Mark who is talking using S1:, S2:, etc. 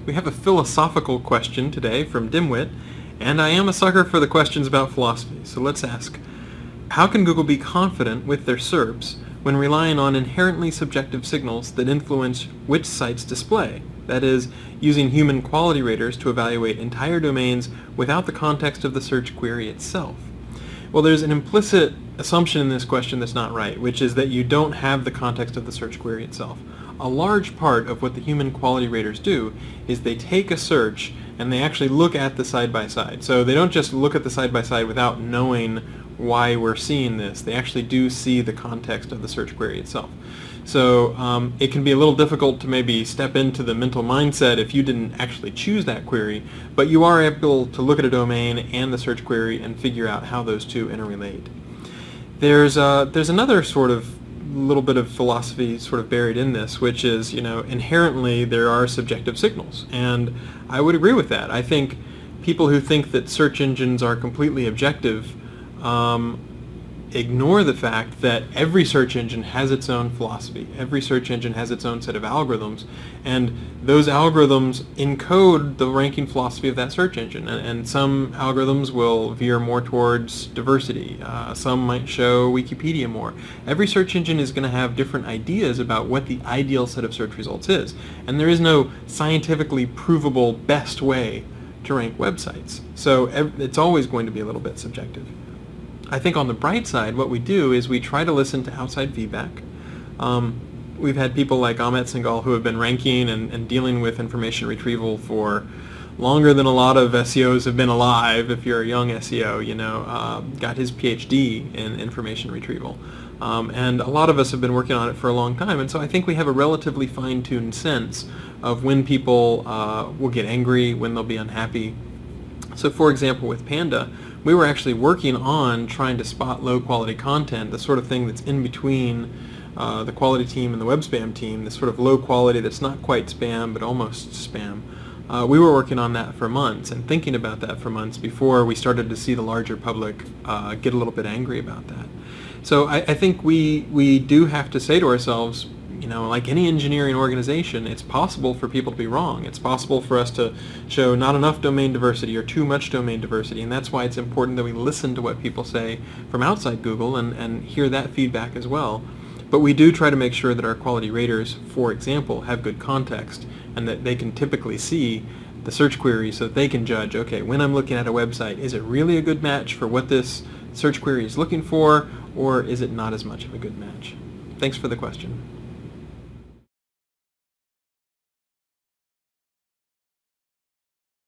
S1: We have a philosophical question today from Dimwit, and I am a sucker for the questions about philosophy, so let's ask, how can Google be confident with their SERPs when relying on inherently subjective signals that influence which sites display? That is, using human quality raters to evaluate entire domains without the context of the search query itself. Well, there's an implicit assumption in this question that's not right, which is that you don't have the context of the search query itself. A large part of what the human quality raters do is they take a search and they actually look at the side-by-side. So they don't just look at the side-by-side without knowing why we're seeing this. They actually do see the context of the search query itself. So it can be a little difficult to maybe step into the mental mindset if you didn't actually choose that query, but you are able to look at a domain and the search query and figure out how those two interrelate. There's another sort of little bit of philosophy sort of buried in this, which is, inherently there are subjective signals, and I would agree with that. I think people who think that search engines are completely objective ignore the fact that every search engine has its own philosophy. Every search engine has its own set of algorithms, and those algorithms encode the ranking philosophy of that search engine. And some algorithms will veer more towards diversity. Some might show Wikipedia more. Every search engine is going to have different ideas about what the ideal set of search results is, and there is no scientifically provable best way to rank websites. So it's always going to be a little bit subjective. I think on the bright side, what we do is we try to listen to outside feedback. We've had people like Amit Singhal who have been ranking and dealing with information retrieval for longer than a lot of SEOs have been alive. If you're a young SEO, got his PhD in information retrieval. And a lot of us have been working on it for a long time, and so I think we have a relatively fine-tuned sense of when people will get angry, when they'll be unhappy. So for example, with Panda, we were actually working on trying to spot low-quality content, the sort of thing that's in between the quality team and the web spam team, the sort of low quality that's not quite spam but almost spam. We were working on that for months and thinking about that for months before we started to see the larger public get a little bit angry about that. So I think we do have to say to ourselves, like any engineering organization, it's possible for people to be wrong. It's possible for us to show not enough domain diversity or too much domain diversity, and that's why it's important that we listen to what people say from outside Google and hear that feedback as well. But we do try to make sure that our quality raters, for example, have good context and that they can typically see the search query so that they can judge, okay, when I'm looking at a website, is it really a good match for what this search query is looking for, or is it not as much of a good match? Thanks for the question.